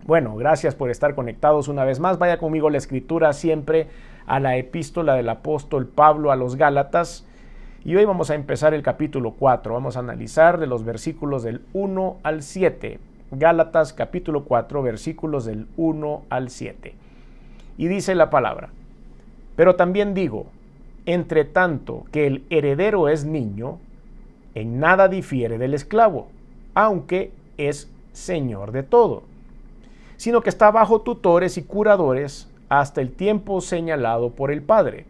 Bueno, gracias por estar conectados una vez más. Vaya conmigo la escritura siempre a la epístola del apóstol Pablo a los Gálatas. Y hoy vamos a empezar el capítulo 4. Vamos a analizar de los versículos del 1 al 7. Gálatas capítulo 4, versículos del 1 al 7. Y dice la palabra: pero también digo, entre tanto que el heredero es niño, en nada difiere del esclavo, aunque es señor de todo, sino que está bajo tutores y curadores hasta el tiempo señalado por el Padre.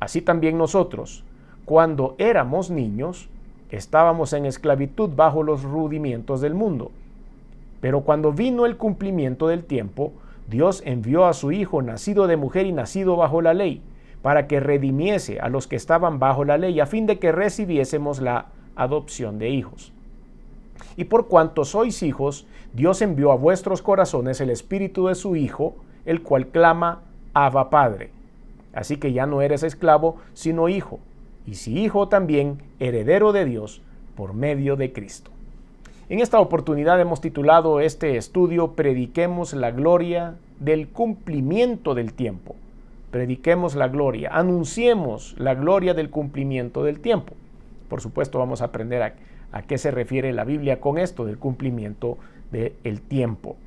Así también nosotros, cuando éramos niños, estábamos en esclavitud bajo los rudimientos del mundo. Pero cuando vino el cumplimiento del tiempo, Dios envió a su Hijo, nacido de mujer y nacido bajo la ley, para que redimiese a los que estaban bajo la ley, a fin de que recibiésemos la adopción de hijos. Y por cuanto sois hijos, Dios envió a vuestros corazones el espíritu de su Hijo, el cual clama, Abba Padre. Así que ya no eres esclavo, sino hijo, y si hijo también, heredero de Dios, por medio de Cristo. En esta oportunidad hemos titulado este estudio, Prediquemos la gloria del cumplimiento del tiempo. Prediquemos la gloria, anunciemos la gloria del cumplimiento del tiempo. Por supuesto, vamos a aprender a qué se refiere la Biblia con esto del cumplimiento del tiempo.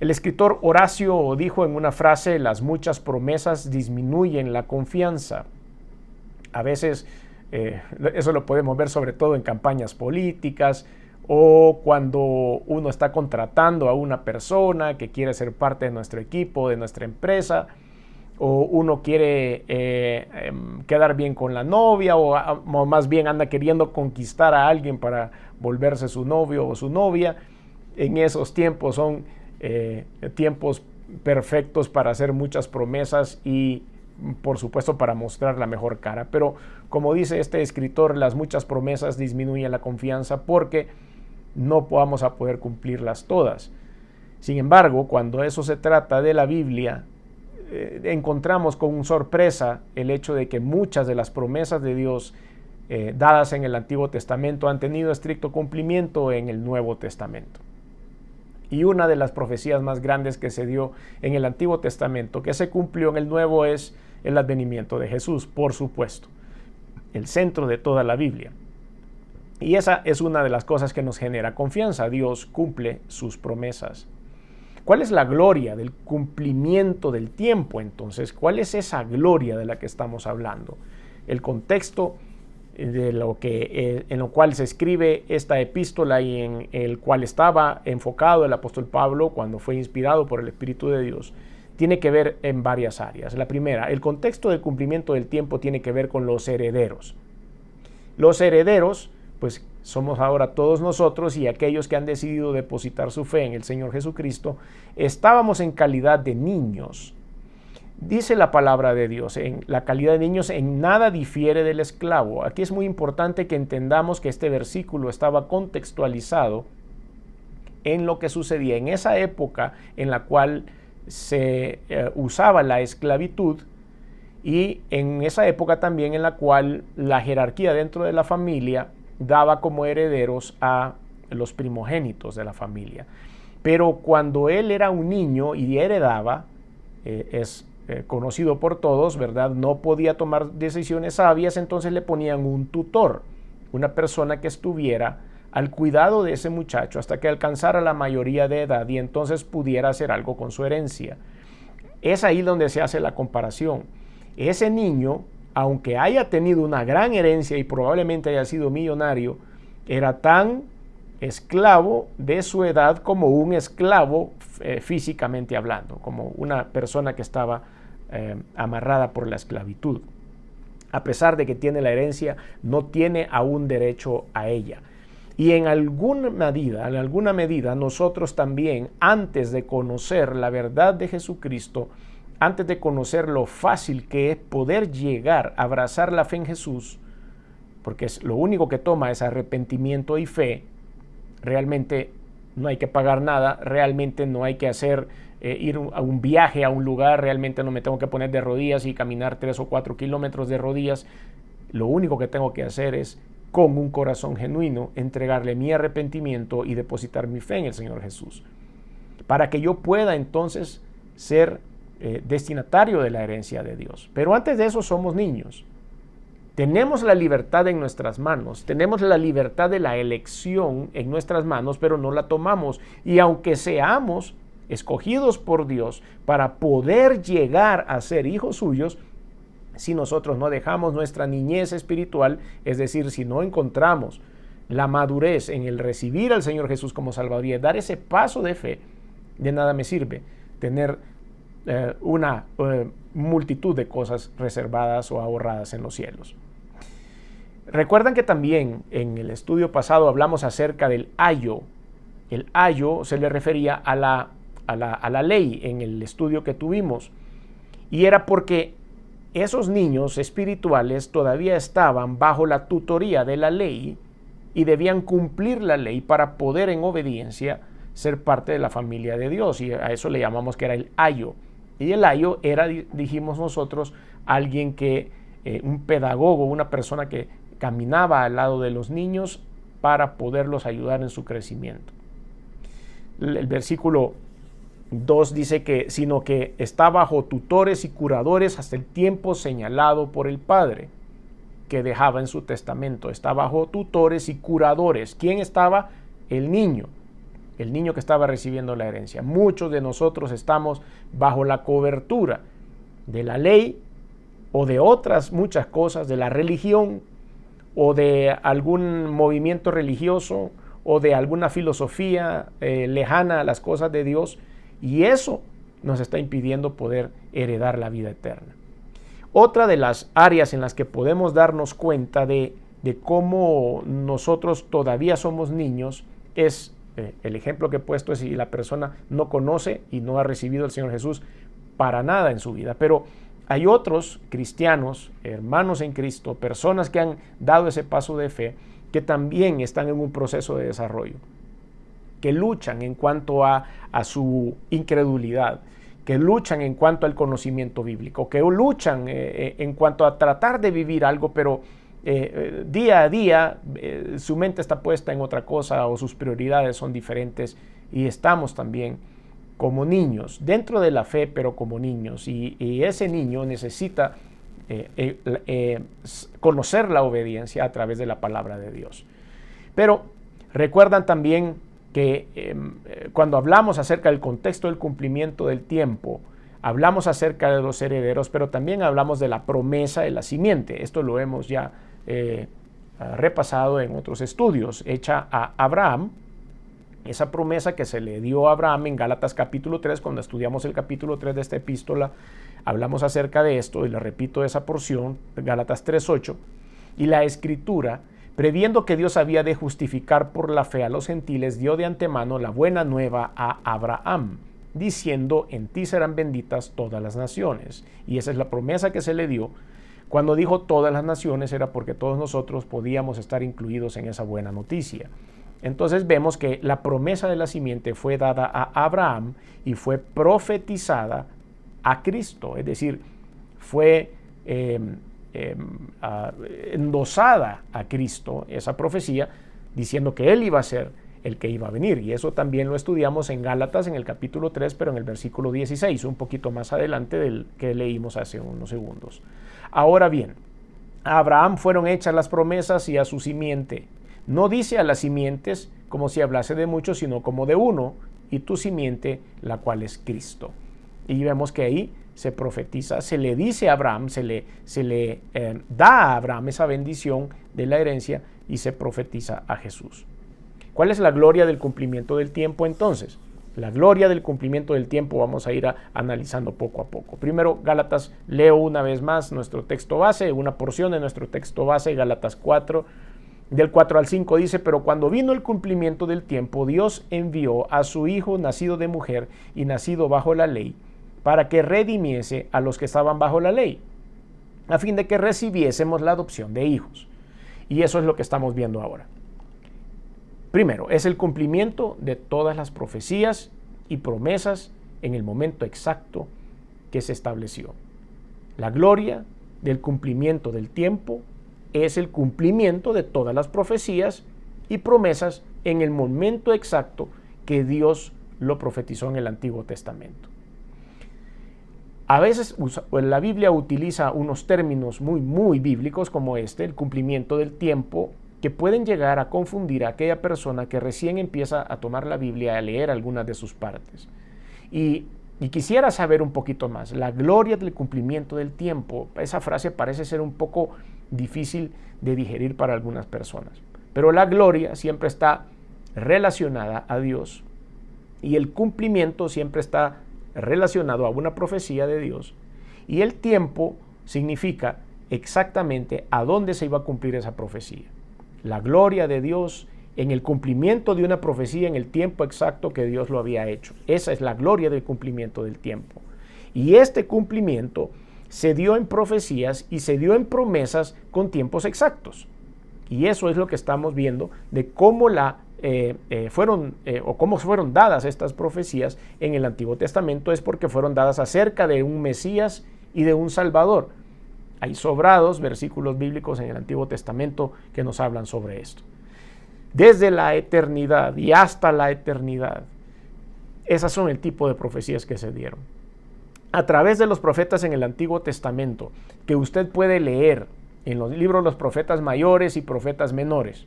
El escritor Horacio dijo en una frase: las muchas promesas disminuyen la confianza. A veces eso lo podemos ver sobre todo en campañas políticas o cuando uno está contratando a una persona que quiere ser parte de nuestro equipo, de nuestra empresa, o uno quiere quedar bien con la novia, o más bien anda queriendo conquistar a alguien para volverse su novio o su novia. En esos tiempos son tiempos perfectos para hacer muchas promesas y, por supuesto, para mostrar la mejor cara. Pero, como dice este escritor, las muchas promesas disminuyen la confianza porque no vamos a poder cumplirlas todas. Sin embargo, cuando eso se trata de la Biblia, encontramos con sorpresa el hecho de que muchas de las promesas de Dios dadas en el Antiguo Testamento han tenido estricto cumplimiento en el Nuevo Testamento. Y una de las profecías más grandes que se dio en el Antiguo Testamento, que se cumplió en el Nuevo, es el advenimiento de Jesús, por supuesto, el centro de toda la Biblia. Y esa es una de las cosas que nos genera confianza. Dios cumple sus promesas. ¿Cuál es la gloria del cumplimiento del tiempo entonces? ¿Cuál es esa gloria de la que estamos hablando? El contexto de en lo cual se escribe esta epístola y en el cual estaba enfocado el apóstol Pablo cuando fue inspirado por el Espíritu de Dios, tiene que ver en varias áreas. La primera, el contexto del cumplimiento del tiempo tiene que ver con los herederos. Los herederos, pues somos ahora todos nosotros y aquellos que han decidido depositar su fe en el Señor Jesucristo. Estábamos en calidad de niños. Dice la palabra de Dios, en la calidad de niños en nada difiere del esclavo. Aquí es muy importante que entendamos que este versículo estaba contextualizado en lo que sucedía en esa época en la cual se usaba la esclavitud, y en esa época también en la cual la jerarquía dentro de la familia daba como herederos a los primogénitos de la familia. Pero cuando él era un niño y heredaba, conocido por todos, ¿verdad? No podía tomar decisiones sabias, entonces le ponían un tutor, una persona que estuviera al cuidado de ese muchacho hasta que alcanzara la mayoría de edad y entonces pudiera hacer algo con su herencia. Es ahí donde se hace la comparación. Ese niño, aunque haya tenido una gran herencia y probablemente haya sido millonario, era tan esclavo de su edad como un esclavo físicamente hablando, como una persona que estaba amarrada por la esclavitud. A pesar de que tiene la herencia, no tiene aún derecho a ella. Y en alguna medida, nosotros también, antes de conocer la verdad de Jesucristo, antes de conocer lo fácil que es poder llegar a abrazar la fe en Jesús, porque lo único que toma es arrepentimiento y fe, realmente no hay que pagar nada, realmente no hay que ir a un viaje a un lugar, realmente no me tengo que poner de rodillas y caminar 3 o 4 kilómetros de rodillas. Lo único que tengo que hacer es, con un corazón genuino, entregarle mi arrepentimiento y depositar mi fe en el Señor Jesús. para que yo pueda entonces ser destinatario de la herencia de Dios. Pero antes de eso somos niños. Tenemos la libertad en nuestras manos, tenemos la libertad de la elección en nuestras manos, pero no la tomamos. Y aunque seamos escogidos por Dios para poder llegar a ser hijos suyos, si nosotros no dejamos nuestra niñez espiritual, es decir, si no encontramos la madurez en el recibir al Señor Jesús como Salvador y dar ese paso de fe, de nada me sirve tener una multitud de cosas reservadas o ahorradas en los cielos. Recuerdan que también en el estudio pasado hablamos acerca del ayo. El ayo se le refería a la ley en el estudio que tuvimos, y era porque esos niños espirituales todavía estaban bajo la tutoría de la ley y debían cumplir la ley para poder en obediencia ser parte de la familia de Dios, y a eso le llamamos que era el ayo. Y el ayo era, dijimos nosotros, alguien que, un pedagogo, una persona que caminaba al lado de los niños para poderlos ayudar en su crecimiento. El versículo 2 dice que, sino que está bajo tutores y curadores hasta el tiempo señalado por el Padre, que dejaba en su testamento. Está bajo tutores y curadores. ¿Quién estaba? El niño que estaba recibiendo la herencia. Muchos de nosotros estamos bajo la cobertura de la ley o de otras muchas cosas, de la religión o de algún movimiento religioso o de alguna filosofía lejana a las cosas de Dios, y eso nos está impidiendo poder heredar la vida eterna. Otra de las áreas en las que podemos darnos cuenta de cómo nosotros todavía somos niños es, el ejemplo que he puesto es si la persona no conoce y no ha recibido al Señor Jesús para nada en su vida. Pero hay otros cristianos, hermanos en Cristo, personas que han dado ese paso de fe, que también están en un proceso de desarrollo, que luchan en cuanto a su incredulidad, que luchan en cuanto al conocimiento bíblico, que luchan en cuanto a tratar de vivir algo, pero día a día su mente está puesta en otra cosa o sus prioridades son diferentes, y estamos también como niños, dentro de la fe, pero como niños, y ese niño necesita conocer la obediencia a través de la palabra de Dios. Pero recuerdan también que cuando hablamos acerca del contexto del cumplimiento del tiempo, hablamos acerca de los herederos, pero también hablamos de la promesa de la simiente. Esto lo hemos ya repasado en otros estudios, hecha a Abraham. Esa promesa que se le dio a Abraham en Gálatas capítulo 3, cuando estudiamos el capítulo 3 de esta epístola, hablamos acerca de esto, y le repito esa porción, Gálatas 3:8, y la Escritura, previendo que Dios había de justificar por la fe a los gentiles, dio de antemano la buena nueva a Abraham, diciendo, en ti serán benditas todas las naciones. Y esa es la promesa que se le dio. Cuando dijo todas las naciones era porque todos nosotros podíamos estar incluidos en esa buena noticia. Entonces vemos que la promesa de la simiente fue dada a Abraham y fue profetizada a Cristo, es decir, fue endosada a Cristo esa profecía, diciendo que Él iba a ser el que iba a venir. Y eso también lo estudiamos en Gálatas en el capítulo 3, pero en el versículo 16, un poquito más adelante del que leímos hace unos segundos. Ahora bien, a Abraham fueron hechas las promesas y a su simiente. No dice a las simientes como si hablase de muchos, sino como de uno, y tu simiente, la cual es Cristo. Y vemos que ahí se profetiza, se le dice a Abraham, se le da a Abraham esa bendición de la herencia, y se profetiza a Jesús. ¿Cuál es la gloria del cumplimiento del tiempo entonces? La gloria del cumplimiento del tiempo vamos a ir analizando poco a poco. Primero, Gálatas, leo una vez más nuestro texto base, una porción de nuestro texto base, Gálatas 4, del 4 al 5 dice, pero cuando vino el cumplimiento del tiempo, Dios envió a su Hijo nacido de mujer y nacido bajo la ley, para que redimiese a los que estaban bajo la ley, a fin de que recibiésemos la adopción de hijos. Y eso es lo que estamos viendo ahora. Primero, es el cumplimiento de todas las profecías y promesas en el momento exacto que se estableció. La gloria del cumplimiento del tiempo es el cumplimiento de todas las profecías y promesas en el momento exacto que Dios lo profetizó en el Antiguo Testamento. A veces la Biblia utiliza unos términos muy bíblicos como este, el cumplimiento del tiempo, que pueden llegar a confundir a aquella persona que recién empieza a tomar la Biblia y a leer algunas de sus partes. Y quisiera saber un poquito más. La gloria del cumplimiento del tiempo, esa frase parece ser un poco difícil de digerir para algunas personas. Pero la gloria siempre está relacionada a Dios y el cumplimiento siempre está relacionado a una profecía de Dios, y el tiempo significa exactamente a dónde se iba a cumplir esa profecía. La gloria de Dios en el cumplimiento de una profecía en el tiempo exacto que Dios lo había hecho. Esa es la gloria del cumplimiento del tiempo. Y este cumplimiento se dio en profecías y se dio en promesas con tiempos exactos. Y eso es lo que estamos viendo de cómo cómo fueron dadas estas profecías en el Antiguo Testamento. Es porque fueron dadas acerca de un Mesías y de un Salvador. Hay sobrados versículos bíblicos en el Antiguo Testamento que nos hablan sobre esto. Desde la eternidad y hasta la eternidad, esas son el tipo de profecías que se dieron. A través de los profetas en el Antiguo Testamento, que usted puede leer en los libros de los profetas mayores y profetas menores.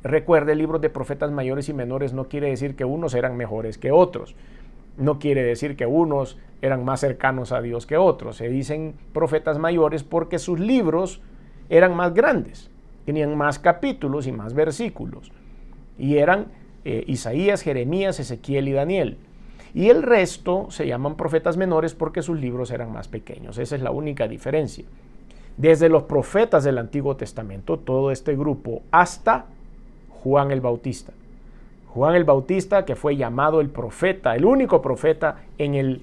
Recuerde, libros de profetas mayores y menores no quiere decir que unos eran mejores que otros. No quiere decir que unos eran más cercanos a Dios que otros. Se dicen profetas mayores porque sus libros eran más grandes, tenían más capítulos y más versículos. Y eran Isaías, Jeremías, Ezequiel y Daniel. Y el resto se llaman profetas menores porque sus libros eran más pequeños. Esa es la única diferencia. Desde los profetas del Antiguo Testamento, todo este grupo, hasta Juan el Bautista. Juan el Bautista, que fue llamado el profeta, el único profeta en el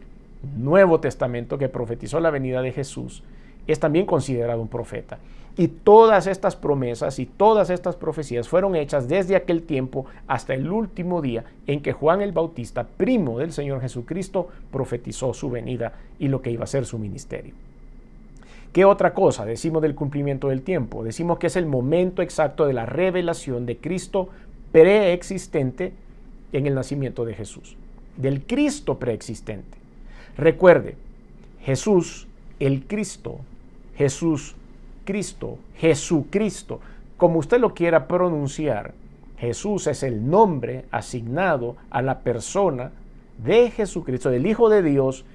Nuevo Testamento que profetizó la venida de Jesús, es también considerado un profeta. Y todas estas promesas y todas estas profecías fueron hechas desde aquel tiempo hasta el último día en que Juan el Bautista, primo del Señor Jesucristo, profetizó su venida y lo que iba a ser su ministerio. ¿Qué otra cosa decimos del cumplimiento del tiempo? Decimos que es el momento exacto de la revelación de Cristo preexistente en el nacimiento de Jesús. Del Cristo preexistente. Recuerde, Jesús, el Cristo, Jesús, Cristo, Jesucristo, como usted lo quiera pronunciar, Jesús es el nombre asignado a la persona de Jesucristo, del Hijo de Dios,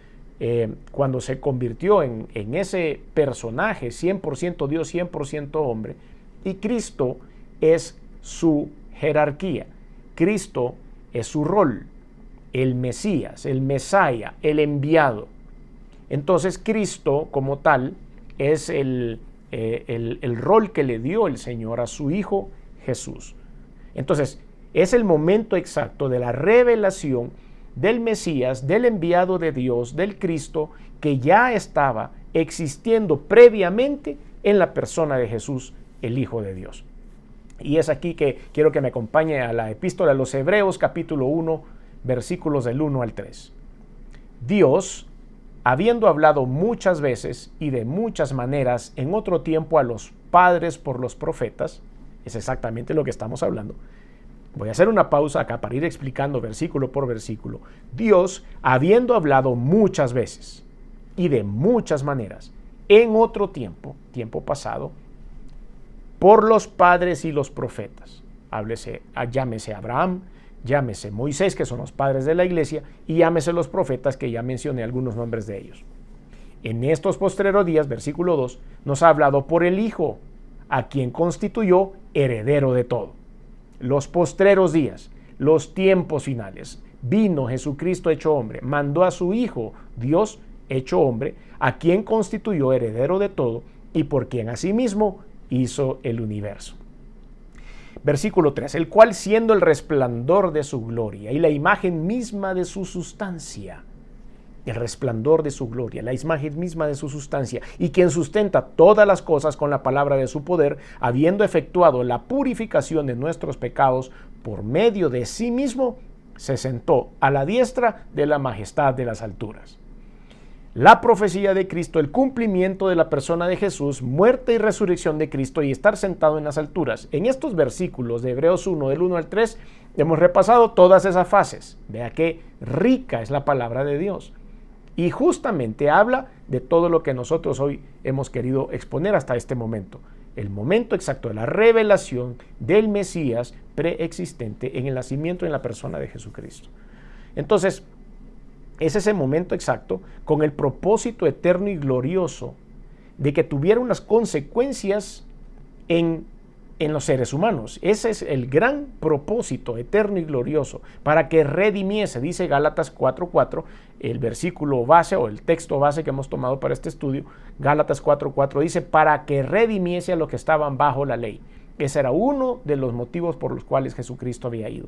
cuando se convirtió en ese personaje 100% Dios, 100% hombre, y Cristo es su jerarquía. Cristo es su rol, el Mesías, el Mesaya, el enviado. Entonces Cristo como tal es el rol que le dio el Señor a su Hijo Jesús. Entonces es el momento exacto de la revelación del Mesías, del enviado de Dios, del Cristo, que ya estaba existiendo previamente en la persona de Jesús, el Hijo de Dios. Y es aquí que quiero que me acompañe a la epístola de los Hebreos, capítulo 1, versículos del 1 al 3. Dios, habiendo hablado muchas veces y de muchas maneras en otro tiempo a los padres por los profetas, es exactamente lo que estamos hablando. Voy a hacer una pausa acá para ir explicando versículo por versículo. Dios, habiendo hablado muchas veces y de muchas maneras en otro tiempo, tiempo pasado, por los padres y los profetas. Llámese Abraham, llámese Moisés, que son los padres de la iglesia, y llámese los profetas, que ya mencioné algunos nombres de ellos. En estos postreros días, versículo 2, nos ha hablado por el Hijo, a quien constituyó heredero de todo. Los postreros días, los tiempos finales. Vino Jesucristo hecho hombre, mandó a su Hijo, Dios hecho hombre, a quien constituyó heredero de todo y por quien asimismo hizo el universo. Versículo 3, el cual siendo el resplandor de su gloria y la imagen misma de su sustancia, el resplandor de su gloria, la imagen misma de su sustancia, y quien sustenta todas las cosas con la palabra de su poder, habiendo efectuado la purificación de nuestros pecados por medio de sí mismo, se sentó a la diestra de la majestad de las alturas. La profecía de Cristo, el cumplimiento de la persona de Jesús, muerte y resurrección de Cristo y estar sentado en las alturas. En estos versículos de Hebreos 1, del 1 al 3, Hemos repasado todas esas fases. Vea qué rica es la palabra de Dios. Y justamente habla de todo lo que nosotros hoy hemos querido exponer hasta este momento. El momento exacto de la revelación del Mesías preexistente en el nacimiento en la persona de Jesucristo. Entonces, es ese momento exacto con el propósito eterno y glorioso de que tuviera unas consecuencias en los seres humanos. Ese es el gran propósito eterno y glorioso, para que redimiese, dice Gálatas 4:4, el versículo base o el texto base que hemos tomado para este estudio. Gálatas 4:4 dice, para que redimiese a los que estaban bajo la ley. Ese era uno de los motivos por los cuales Jesucristo había ido.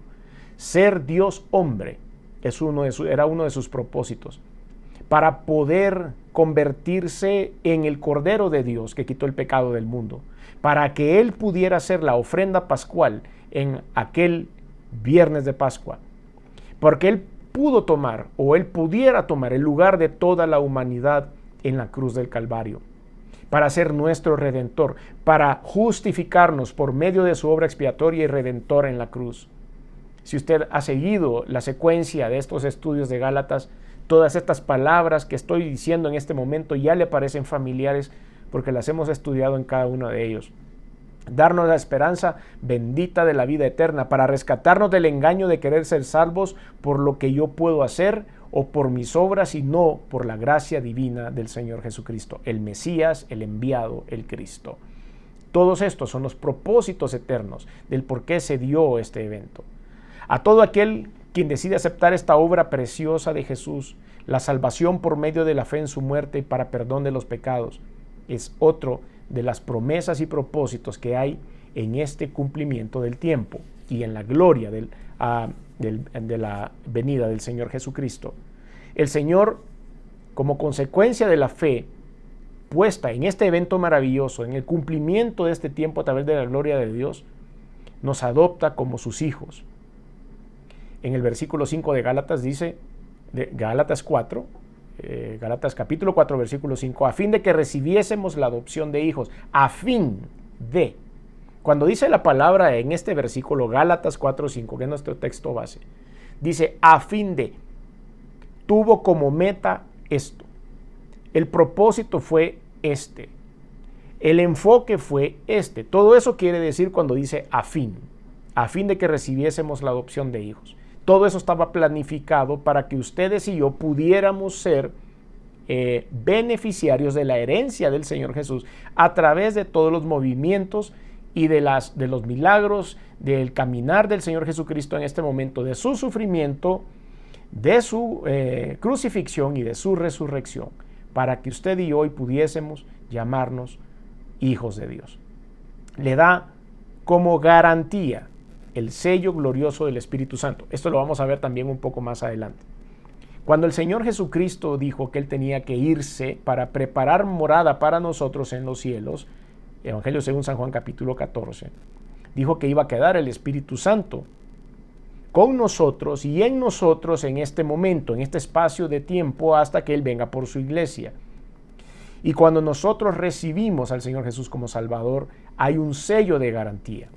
Ser Dios hombre era uno de sus propósitos, para poder convertirse en el Cordero de Dios que quitó el pecado del mundo, para que Él pudiera hacer la ofrenda pascual en aquel viernes de Pascua, porque Él pudo tomar, o Él pudiera tomar el lugar de toda la humanidad en la cruz del Calvario, para ser nuestro Redentor, para justificarnos por medio de su obra expiatoria y redentora en la cruz. Si usted ha seguido la secuencia de estos estudios de Gálatas, todas estas palabras que estoy diciendo en este momento ya le parecen familiares porque las hemos estudiado en cada uno de ellos. Darnos la esperanza bendita de la vida eterna, para rescatarnos del engaño de querer ser salvos por lo que yo puedo hacer o por mis obras, y no por la gracia divina del Señor Jesucristo, el Mesías, el enviado, el Cristo. Todos estos son los propósitos eternos del por qué se dio este evento. A todo aquel quien decide aceptar esta obra preciosa de Jesús, la salvación por medio de la fe en su muerte y para perdón de los pecados, es otro de las promesas y propósitos que hay en este cumplimiento del tiempo y en la gloria de la venida del Señor Jesucristo. El Señor, como consecuencia de la fe puesta en este evento maravilloso, en el cumplimiento de este tiempo a través de la gloria de Dios, nos adopta como sus hijos. En el versículo 5 de Gálatas dice, de Gálatas 4, Gálatas capítulo 4, versículo 5, a fin de que recibiésemos la adopción de hijos, a fin de. Cuando dice la palabra en este versículo, Gálatas 4, 5, que es nuestro texto base, dice, a fin de, tuvo como meta esto. El propósito fue este. El enfoque fue este. Todo eso quiere decir cuando dice a fin de que recibiésemos la adopción de hijos. Todo eso estaba planificado para que ustedes y yo pudiéramos ser beneficiarios de la herencia del Señor Jesús a través de todos los movimientos y de los milagros, del caminar del Señor Jesucristo en este momento, de su sufrimiento, de su crucifixión y de su resurrección, para que usted y yo hoy pudiésemos llamarnos hijos de Dios. Le da como garantía el sello glorioso del Espíritu Santo. Esto lo vamos a ver también un poco más adelante. Cuando el Señor Jesucristo dijo que Él tenía que irse para preparar morada para nosotros en los cielos, Evangelio según San Juan capítulo 14, dijo que iba a quedar el Espíritu Santo con nosotros y en nosotros en este momento, en este espacio de tiempo, hasta que Él venga por su iglesia. Y cuando nosotros recibimos al Señor Jesús como Salvador, hay un sello de garantía.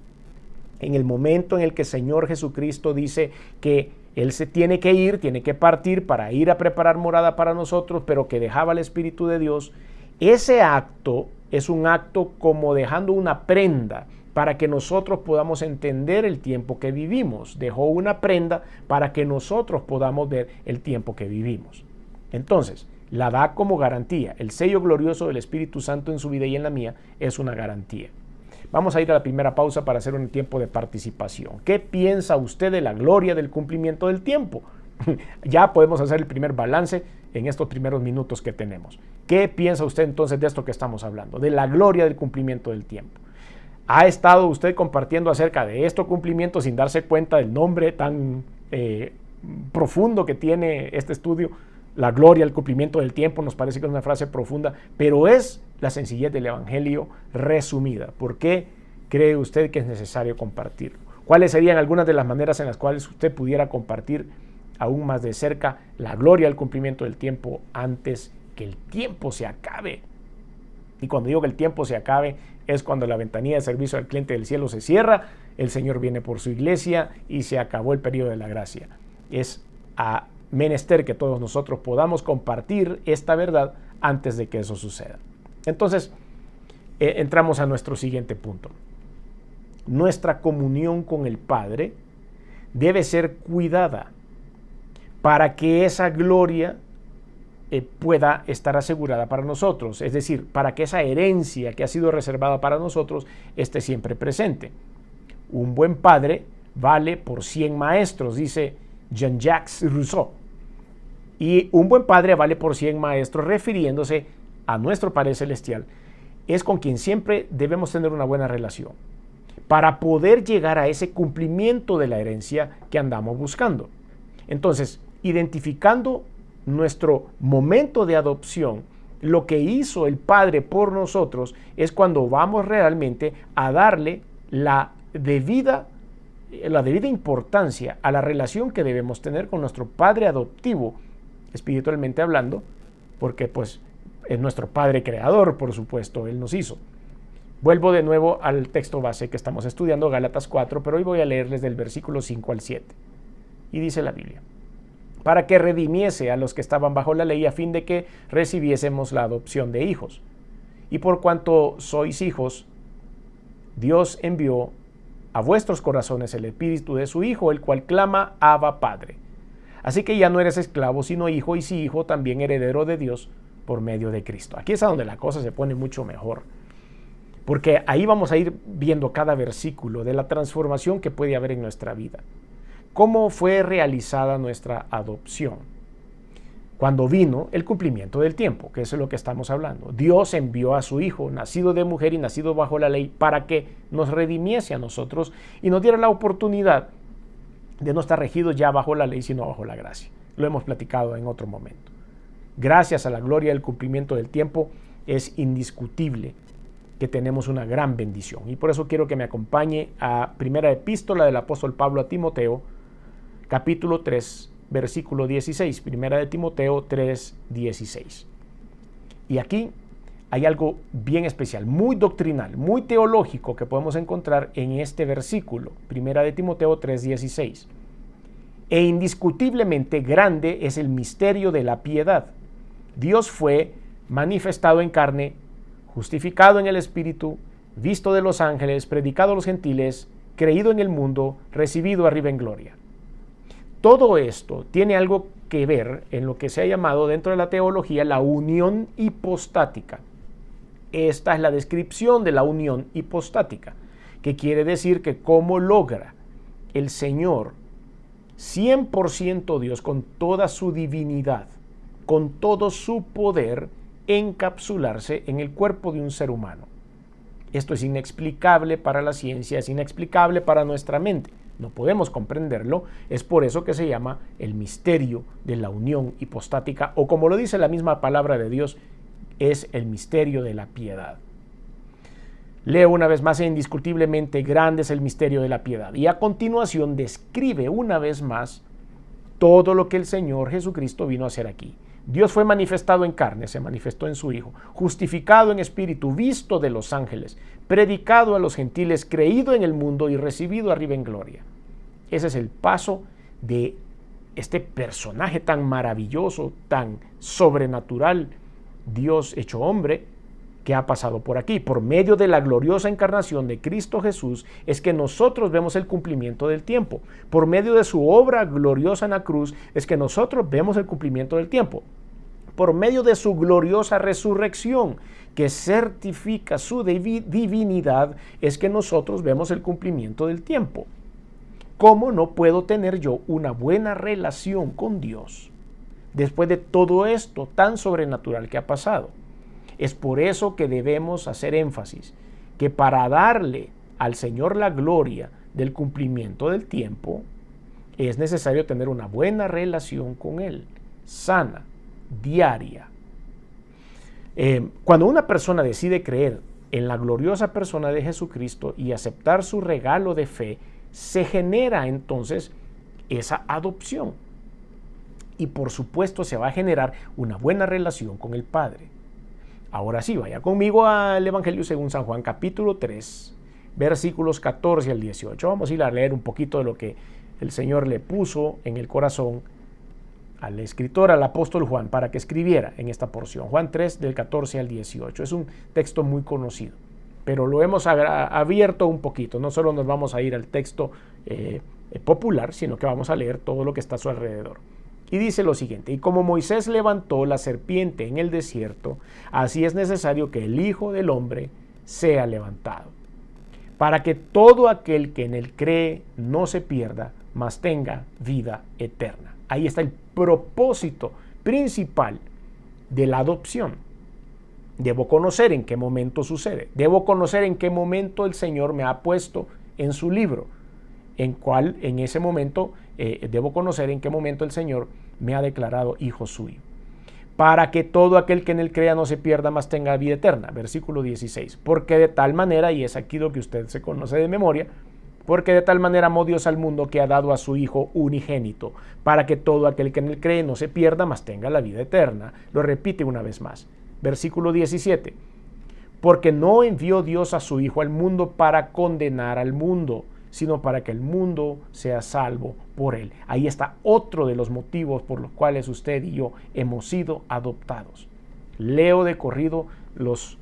En el momento en el que el Señor Jesucristo dice que Él se tiene que ir, tiene que partir para ir a preparar morada para nosotros, pero que dejaba el Espíritu de Dios, ese acto es un acto como dejando una prenda para que nosotros podamos entender el tiempo que vivimos. Dejó una prenda para que nosotros podamos ver el tiempo que vivimos. Entonces, la da como garantía. El sello glorioso del Espíritu Santo en su vida y en la mía es una garantía. Vamos a ir a la primera pausa para hacer un tiempo de participación. ¿Qué piensa usted de la gloria del cumplimiento del tiempo? Ya podemos hacer el primer balance en estos primeros minutos que tenemos. ¿Qué piensa usted entonces de esto que estamos hablando? De la gloria del cumplimiento del tiempo. ¿Ha estado usted compartiendo acerca de este cumplimiento sin darse cuenta del nombre tan profundo que tiene este estudio? La gloria, el cumplimiento del tiempo, nos parece que es una frase profunda, pero es la sencillez del Evangelio resumida. ¿Por qué cree usted que es necesario compartirlo? ¿Cuáles serían algunas de las maneras en las cuales usted pudiera compartir aún más de cerca la gloria del cumplimiento del tiempo antes que el tiempo se acabe? Y cuando digo que el tiempo se acabe, es cuando la ventanilla de servicio al cliente del cielo se cierra el Señor viene por su iglesia y se acabó el periodo de la gracia. Es a menester que todos nosotros podamos compartir esta verdad antes de que eso suceda. Entonces, entramos a nuestro siguiente punto. Nuestra comunión con el Padre debe ser cuidada para que esa gloria pueda estar asegurada para nosotros, es decir, para que esa herencia que ha sido reservada para nosotros esté siempre presente. Un buen padre vale por 100 maestros, dice Jean-Jacques Rousseau. Y un buen padre vale por 100 maestros, refiriéndose a nuestro Padre Celestial. Es con quien siempre debemos tener una buena relación para poder llegar a ese cumplimiento de la herencia que andamos buscando. Entonces, identificando nuestro momento de adopción, lo que hizo el Padre por nosotros es cuando vamos realmente a darle la debida importancia a la relación que debemos tener con nuestro Padre adoptivo, espiritualmente hablando, porque pues es nuestro Padre creador, por supuesto, Él nos hizo. Vuelvo de nuevo al texto base que estamos estudiando, Gálatas 4, pero hoy voy a leerles del versículo 5 al 7. Y dice la Biblia: para que redimiese a los que estaban bajo la ley, a fin de que recibiésemos la adopción de hijos. Y por cuanto sois hijos, Dios envió a vuestros corazones el espíritu de su Hijo, el cual clama: Abba, Padre. Así que ya no eres esclavo, sino hijo, y si hijo, también heredero de Dios por medio de Cristo. Aquí es a donde la cosa se pone mucho mejor, porque ahí vamos a ir viendo cada versículo de la transformación que puede haber en nuestra vida. ¿Cómo fue realizada nuestra adopción? Cuando vino el cumplimiento del tiempo, que es lo que estamos hablando. Dios envió a su Hijo, nacido de mujer y nacido bajo la ley, para que nos redimiese a nosotros y nos diera la oportunidad de no estar regidos ya bajo la ley, sino bajo la gracia. Lo hemos platicado en otro momento. Gracias a la gloria del cumplimiento del tiempo, es indiscutible que tenemos una gran bendición. Y por eso quiero que me acompañe a primera epístola del apóstol Pablo a Timoteo, capítulo 3, versículo 16, primera de Timoteo 3, 16. Y aquí hay algo bien especial, muy doctrinal, muy teológico que podemos encontrar en este versículo, primera de Timoteo 3, 16. E indiscutiblemente grande es el misterio de la piedad. Dios fue manifestado en carne, justificado en el Espíritu, visto de los ángeles, predicado a los gentiles, creído en el mundo, recibido arriba en gloria. Todo esto tiene algo que ver en lo que se ha llamado dentro de la teología la unión hipostática. Esta es la descripción de la unión hipostática, que quiere decir que cómo logra el Señor, 100% Dios, con toda su divinidad, con todo su poder, encapsularse en el cuerpo de un ser humano. Esto es inexplicable para la ciencia, es inexplicable para nuestra mente. No podemos comprenderlo, es por eso que se llama el misterio de la unión hipostática, o como lo dice la misma palabra de Dios, es el misterio de la piedad. Leo una vez más: indiscutiblemente grande es el misterio de la piedad. Y a continuación describe una vez más todo lo que el Señor Jesucristo vino a hacer aquí. Dios fue manifestado en carne, se manifestó en su Hijo, justificado en espíritu, visto de los ángeles, predicado a los gentiles, creído en el mundo y recibido arriba en gloria. Ese es el paso de este personaje tan maravilloso, tan sobrenatural, Dios hecho hombre, que ha pasado por aquí. Por medio de la gloriosa encarnación de Cristo Jesús es que nosotros vemos el cumplimiento del tiempo. Por medio de su obra gloriosa en la cruz es que nosotros vemos el cumplimiento del tiempo. Por medio de su gloriosa resurrección, que certifica su divinidad, es que nosotros vemos el cumplimiento del tiempo. ¿Cómo no puedo tener yo una buena relación con Dios después de todo esto tan sobrenatural que ha pasado? Es por eso que debemos hacer énfasis que para darle al Señor la gloria del cumplimiento del tiempo, es necesario tener una buena relación con Él, sana, diaria. Cuando una persona decide creer en la gloriosa persona de Jesucristo y aceptar su regalo de fe, se genera entonces esa adopción. Y por supuesto se va a generar una buena relación con el Padre. Ahora sí, vaya conmigo al Evangelio según San Juan, capítulo 3, versículos 14 al 18. Vamos a ir a leer un poquito de lo que el Señor le puso en el corazón al escritor, al apóstol Juan, para que escribiera en esta porción. Juan 3, del 14 al 18. Es un texto muy conocido, pero lo hemos abierto un poquito. No solo nos vamos a ir al texto popular, sino que vamos a leer todo lo que está a su alrededor. Y dice lo siguiente: y como Moisés levantó la serpiente en el desierto, así es necesario que el Hijo del Hombre sea levantado, para que todo aquel que en él cree no se pierda, mas tenga vida eterna. Ahí está el propósito principal de la adopción. Debo conocer en qué momento sucede. Debo conocer en qué momento el Señor me ha puesto en su libro. En ese momento debo conocer en qué momento el Señor me ha declarado hijo suyo. Para que todo aquel que en él crea no se pierda, mas tenga vida eterna. Versículo 16. Porque de tal manera, y es aquí lo que usted se conoce de memoria, porque de tal manera amó Dios al mundo que ha dado a su Hijo unigénito, para que todo aquel que en él cree no se pierda, mas tenga la vida eterna. Lo repite una vez más. Versículo 17. Porque no envió Dios a su Hijo al mundo para condenar al mundo, sino para que el mundo sea salvo por él. Ahí está otro de los motivos por los cuales usted y yo hemos sido adoptados. Leo de corrido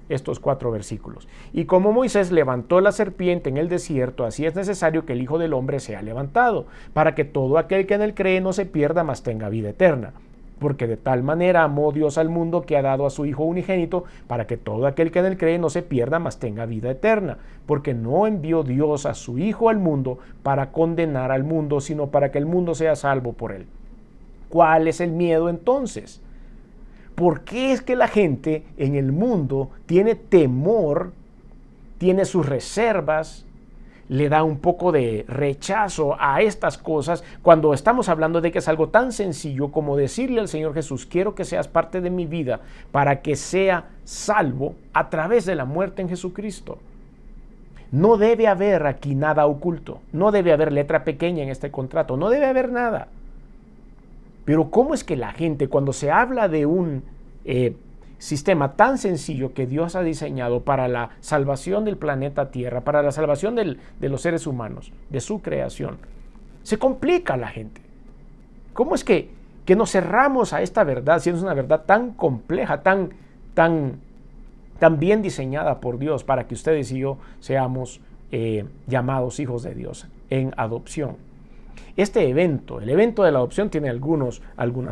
estos 4 versículos. Y como Moisés levantó la serpiente en el desierto, así es necesario que el Hijo del Hombre sea levantado, para que todo aquel que en él cree no se pierda, mas tenga vida eterna. Porque de tal manera amó Dios al mundo que ha dado a su Hijo unigénito, para que todo aquel que en él cree no se pierda, mas tenga vida eterna. Porque no envió Dios a su Hijo al mundo para condenar al mundo, sino para que el mundo sea salvo por él. ¿Cuál es el miedo entonces? ¿Por qué es que la gente en el mundo tiene temor, tiene sus reservas, le da un poco de rechazo a estas cosas, cuando estamos hablando de que es algo tan sencillo como decirle al Señor Jesús: quiero que seas parte de mi vida para que sea salvo a través de la muerte en Jesucristo? No debe haber aquí nada oculto, no debe haber letra pequeña en este contrato, no debe haber nada. Pero ¿cómo es que la gente, cuando se habla de un sistema tan sencillo que Dios ha diseñado para la salvación del planeta Tierra, para la salvación de los seres humanos, de su creación, se complica la gente? ¿Cómo es que nos cerramos a esta verdad, siendo una verdad tan compleja, tan bien diseñada por Dios para que ustedes y yo seamos llamados hijos de Dios en adopción? Este evento, el evento de la adopción, tiene algunas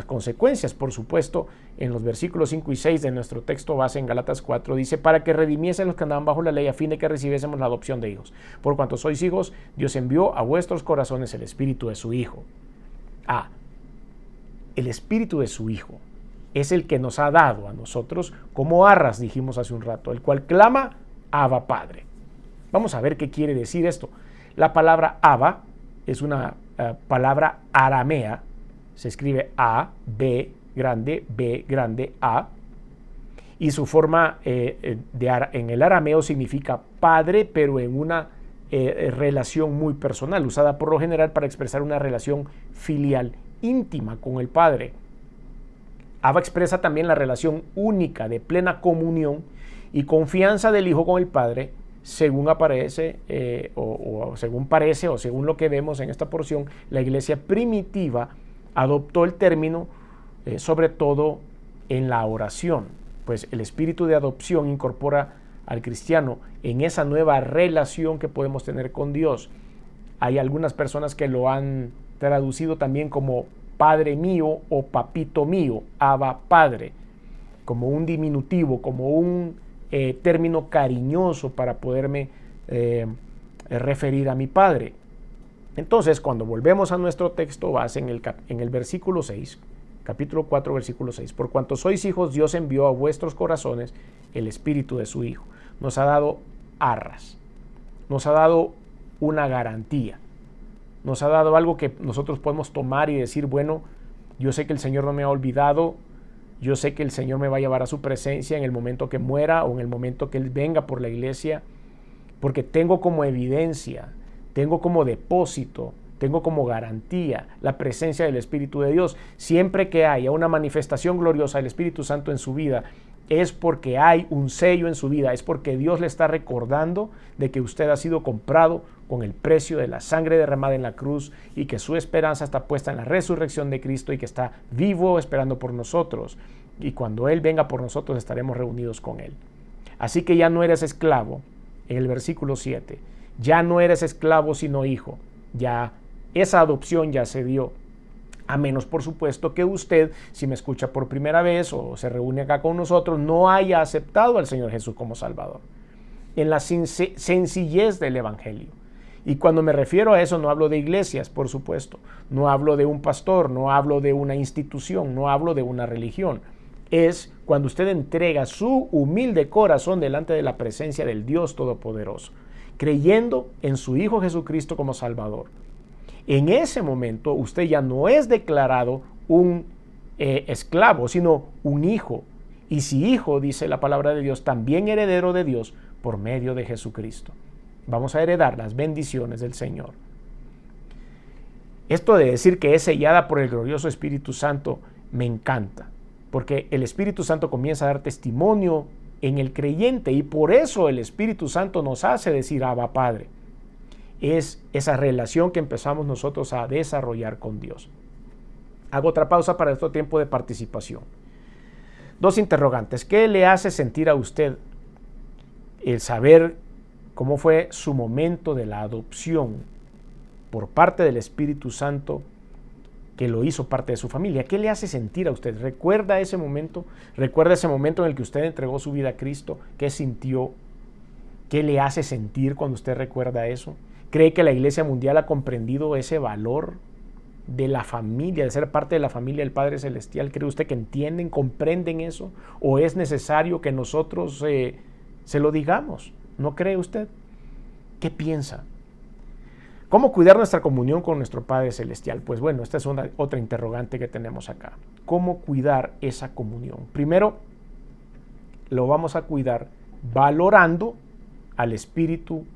consecuencias. Por supuesto, en los versículos 5 y 6 de nuestro texto base en Gálatas 4 dice: para que redimiese a los que andaban bajo la ley, a fin de que recibiésemos la adopción de hijos. Por cuanto sois hijos, Dios envió a vuestros corazones el espíritu de su Hijo. El espíritu de su Hijo es el que nos ha dado a nosotros como arras, dijimos hace un rato, el cual clama: Abba, Padre. Vamos a ver qué quiere decir esto. La palabra Abba es una palabra aramea, se escribe A, B grande, A, y su forma en el arameo significa padre, pero en una relación muy personal, usada por lo general para expresar una relación filial íntima con el Padre. Abba expresa también la relación única de plena comunión y confianza del Hijo con el Padre, según aparece o según lo que vemos en esta porción. La iglesia primitiva adoptó el término sobre todo en la oración, pues el espíritu de adopción incorpora al cristiano en esa nueva relación que podemos tener con Dios. Hay algunas personas que lo han traducido también como Padre mío o Papito mío, Abba Padre, como un diminutivo, como un término cariñoso para poderme referir a mi Padre. Entonces, cuando volvemos a nuestro texto base en el versículo 6, capítulo 4, versículo 6, por cuanto sois hijos, Dios envió a vuestros corazones el espíritu de su Hijo. Nos ha dado arras, nos ha dado una garantía, nos ha dado algo que nosotros podemos tomar y decir: bueno, yo sé que el Señor no me ha olvidado, yo sé que el Señor me va a llevar a su presencia en el momento que muera o en el momento que Él venga por la iglesia, porque tengo como evidencia, tengo como depósito tengo como garantía la presencia del Espíritu de Dios. Siempre que haya una manifestación gloriosa del Espíritu Santo en su vida, es porque hay un sello en su vida, es porque Dios le está recordando de que usted ha sido comprado con el precio de la sangre derramada en la cruz y que su esperanza está puesta en la resurrección de Cristo y que está vivo esperando por nosotros. Y cuando Él venga por nosotros estaremos reunidos con Él. Así que ya no eres esclavo, en el versículo 7, ya no eres esclavo sino hijo, ya esa adopción ya se dio. A menos, por supuesto, que usted, si me escucha por primera vez o se reúne acá con nosotros, no haya aceptado al Señor Jesús como Salvador. En la sencillez del Evangelio. Y cuando me refiero a eso, no hablo de iglesias, por supuesto. No hablo de un pastor, no hablo de una institución, no hablo de una religión. Es cuando usted entrega su humilde corazón delante de la presencia del Dios Todopoderoso, creyendo en su Hijo Jesucristo como Salvador. En ese momento usted ya no es declarado un esclavo, sino un hijo. Y si hijo, dice la palabra de Dios, también heredero de Dios por medio de Jesucristo. Vamos a heredar las bendiciones del Señor. Esto de decir que es sellada por el glorioso Espíritu Santo me encanta, porque el Espíritu Santo comienza a dar testimonio en el creyente y por eso el Espíritu Santo nos hace decir Abba Padre. Es esa relación que empezamos nosotros a desarrollar con Dios. Hago otra pausa para este tiempo de participación. Dos interrogantes. ¿Qué le hace sentir a usted el saber cómo fue su momento de la adopción por parte del Espíritu Santo que lo hizo parte de su familia? ¿Qué le hace sentir a usted? ¿Recuerda ese momento? ¿Recuerda ese momento en el que usted entregó su vida a Cristo? ¿Qué sintió? ¿Qué le hace sentir cuando usted recuerda eso? ¿Cree que la Iglesia Mundial ha comprendido ese valor de la familia, de ser parte de la familia del Padre Celestial? ¿Cree usted que entienden, comprenden eso? ¿O es necesario que nosotros se lo digamos? ¿No cree usted? ¿Qué piensa? ¿Cómo cuidar nuestra comunión con nuestro Padre Celestial? Pues bueno, esta es otra interrogante que tenemos acá. ¿Cómo cuidar esa comunión? Primero, lo vamos a cuidar valorando al Espíritu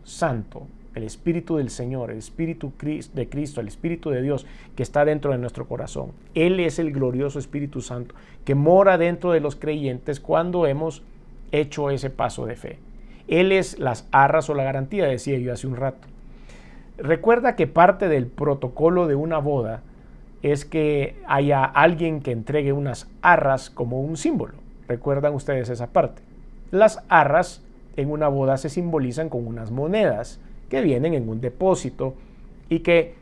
Santo, el Espíritu del Señor, el Espíritu de Cristo, el Espíritu de Dios que está dentro de nuestro corazón. Él es el glorioso Espíritu Santo que mora dentro de los creyentes cuando hemos hecho ese paso de fe. Él es las arras o la garantía, decía yo hace un rato. Recuerda que parte del protocolo de una boda es que haya alguien que entregue unas arras como un símbolo. ¿Recuerdan ustedes esa parte? Las arras en una boda se simbolizan con unas monedas que vienen en un depósito y que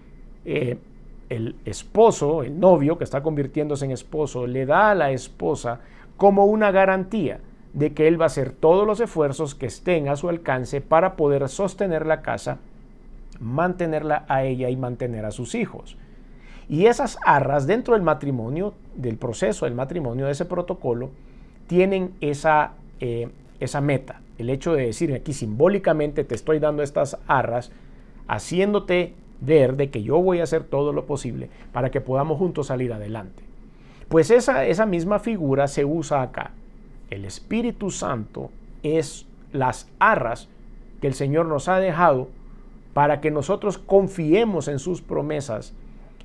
el esposo, el novio que está convirtiéndose en esposo, le da a la esposa como una garantía de que él va a hacer todos los esfuerzos que estén a su alcance para poder sostener la casa, mantenerla a ella y mantener a sus hijos. Y esas arras dentro del matrimonio, del proceso del matrimonio, de ese protocolo, tienen esa meta. El hecho de decir aquí simbólicamente te estoy dando estas arras, haciéndote ver de que yo voy a hacer todo lo posible para que podamos juntos salir adelante. Pues esa misma figura se usa acá. El Espíritu Santo es las arras que el Señor nos ha dejado para que nosotros confiemos en sus promesas,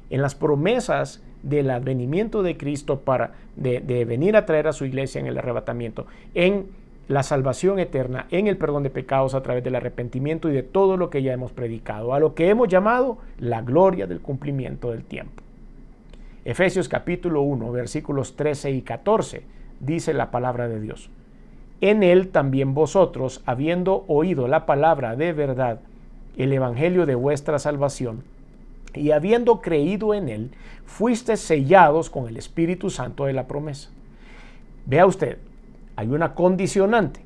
en las promesas del advenimiento de Cristo de venir a traer a su iglesia en el arrebatamiento, en la salvación eterna, en el perdón de pecados a través del arrepentimiento y de todo lo que ya hemos predicado, a lo que hemos llamado la gloria del cumplimiento del tiempo. Efesios capítulo 1, versículos 13 y 14, dice la palabra de Dios. En él también vosotros, habiendo oído la palabra de verdad, el evangelio de vuestra salvación, y habiendo creído en él, fuisteis sellados con el Espíritu Santo de la promesa. Vea usted, hay una condicionante.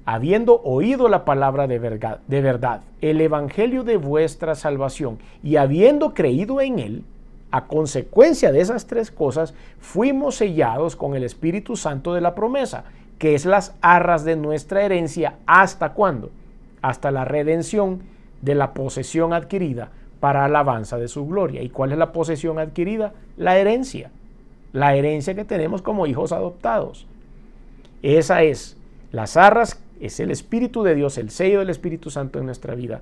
Habiendo oído la palabra de verdad, el evangelio de vuestra salvación, y habiendo creído en él, a consecuencia de esas tres cosas, fuimos sellados con el Espíritu Santo de la promesa, que es las arras de nuestra herencia. ¿Hasta cuándo? Hasta la redención de la posesión adquirida para alabanza de su gloria. ¿Y cuál es la posesión adquirida? La herencia que tenemos como hijos adoptados. Esa es, las arras es el Espíritu de Dios, el sello del Espíritu Santo en nuestra vida,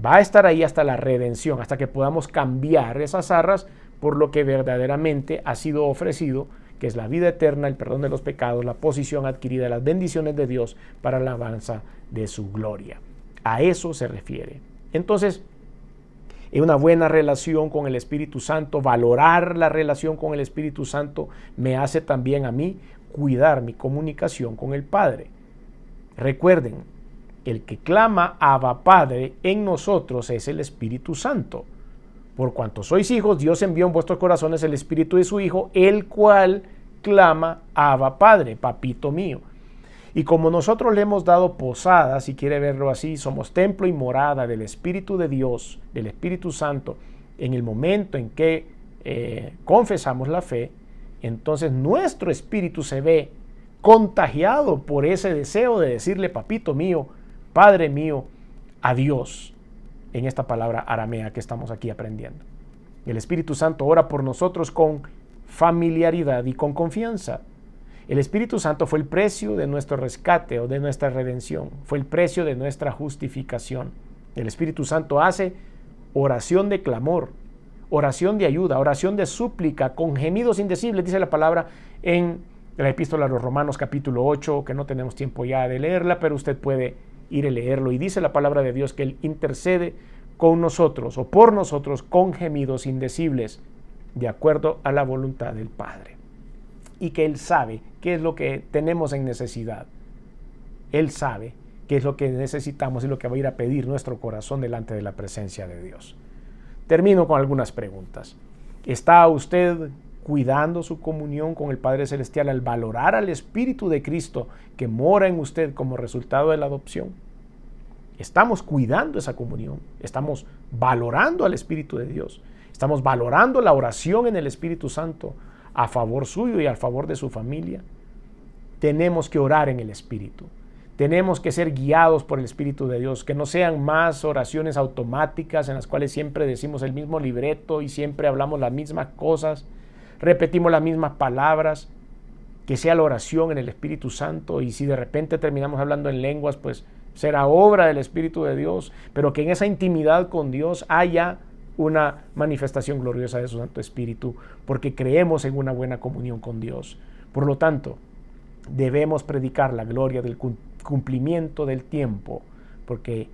Va a estar ahí hasta la redención, hasta que podamos cambiar esas arras por lo que verdaderamente ha sido ofrecido, que es la vida eterna, el perdón de los pecados, la posición adquirida, las bendiciones de Dios para la alabanza de su gloria. A eso se refiere. Entonces, en una buena relación con el Espíritu Santo, valorar la relación con el Espíritu Santo, me hace también a mí cuidar mi comunicación con el Padre. Recuerden, el que clama Abba Padre en nosotros es el Espíritu Santo. Por cuanto sois hijos, Dios envió en vuestros corazones el Espíritu de su Hijo, el cual clama Abba Padre, papito mío. Y como nosotros le hemos dado posada, si quiere verlo así, somos templo y morada del Espíritu de Dios, del Espíritu Santo, en el momento en que confesamos la fe, entonces nuestro espíritu se ve contagiado por ese deseo de decirle papito mío, Padre mío, a Dios, en esta palabra aramea que estamos aquí aprendiendo. El Espíritu Santo ora por nosotros con familiaridad y con confianza. El Espíritu Santo fue el precio de nuestro rescate o de nuestra redención, fue el precio de nuestra justificación. El Espíritu Santo hace oración de clamor, oración de ayuda, oración de súplica, con gemidos indecibles, dice la palabra en la epístola a los Romanos capítulo 8, que no tenemos tiempo ya de leerla, pero usted puede ir a leerlo, y dice la palabra de Dios que Él intercede con nosotros o por nosotros con gemidos indecibles, de acuerdo a la voluntad del Padre. Y que Él sabe qué es lo que tenemos en necesidad. Él sabe qué es lo que necesitamos y lo que va a ir a pedir nuestro corazón delante de la presencia de Dios. Termino con algunas preguntas. ¿Está usted cuidando su comunión con el Padre Celestial al valorar al Espíritu de Cristo que mora en usted como resultado de la adopción? Estamos cuidando esa comunión, estamos valorando al Espíritu de Dios, estamos valorando la oración en el Espíritu Santo a favor suyo y a favor de su familia. Tenemos que orar en el Espíritu, tenemos que ser guiados por el Espíritu de Dios, que no sean más oraciones automáticas en las cuales siempre decimos el mismo libreto y siempre hablamos las mismas cosas, repetimos las mismas palabras, que sea la oración en el Espíritu Santo, y si de repente terminamos hablando en lenguas, pues será obra del Espíritu de Dios, pero que en esa intimidad con Dios haya una manifestación gloriosa de su Santo Espíritu, porque creemos en una buena comunión con Dios. Por lo tanto, debemos predicar la gloria del cumplimiento del tiempo, porque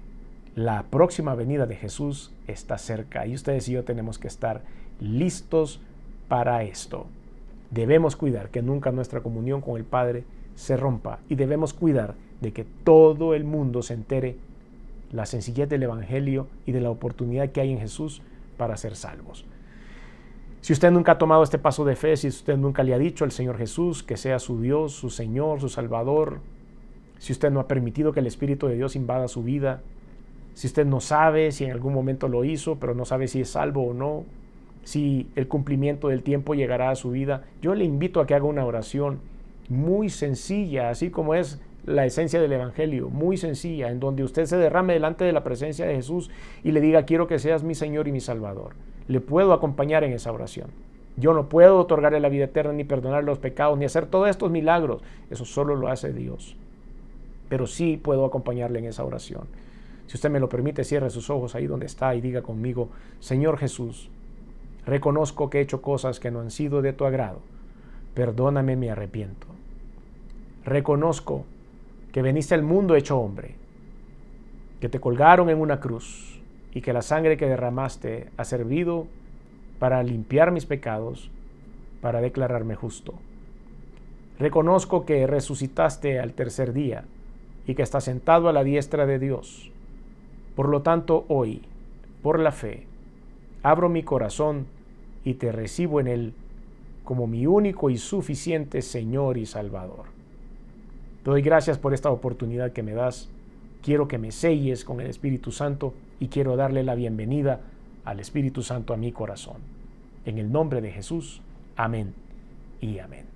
la próxima venida de Jesús está cerca y ustedes y yo tenemos que estar listos para esto. Debemos cuidar que nunca nuestra comunión con el Padre se rompa, y debemos cuidar de que todo el mundo se entere la sencillez del Evangelio y de la oportunidad que hay en Jesús para ser salvos. Si usted nunca ha tomado este paso de fe, si usted nunca le ha dicho al Señor Jesús que sea su Dios, su Señor, su Salvador, si usted no ha permitido que el Espíritu de Dios invada su vida, si usted no sabe si en algún momento lo hizo, pero no sabe si es salvo o no, si el cumplimiento del tiempo llegará a su vida, yo le invito a que haga una oración muy sencilla, así como es la esencia del Evangelio, muy sencilla, en donde usted se derrame delante de la presencia de Jesús y le diga: quiero que seas mi Señor y mi Salvador. Le puedo acompañar en esa oración. Yo no puedo otorgarle la vida eterna, ni perdonar los pecados, ni hacer todos estos milagros. Eso solo lo hace Dios. Pero sí puedo acompañarle en esa oración. Si usted me lo permite, cierre sus ojos ahí donde está y diga conmigo: Señor Jesús, reconozco que he hecho cosas que no han sido de tu agrado. Perdóname, me arrepiento. Reconozco que veniste al mundo hecho hombre, que te colgaron en una cruz y que la sangre que derramaste ha servido para limpiar mis pecados, para declararme justo. Reconozco que resucitaste al tercer día y que estás sentado a la diestra de Dios. Por lo tanto, hoy, por la fe, abro mi corazón y te recibo en él como mi único y suficiente Señor y Salvador. Te doy gracias por esta oportunidad que me das. Quiero que me selles con el Espíritu Santo y quiero darle la bienvenida al Espíritu Santo a mi corazón. En el nombre de Jesús, amén y amén.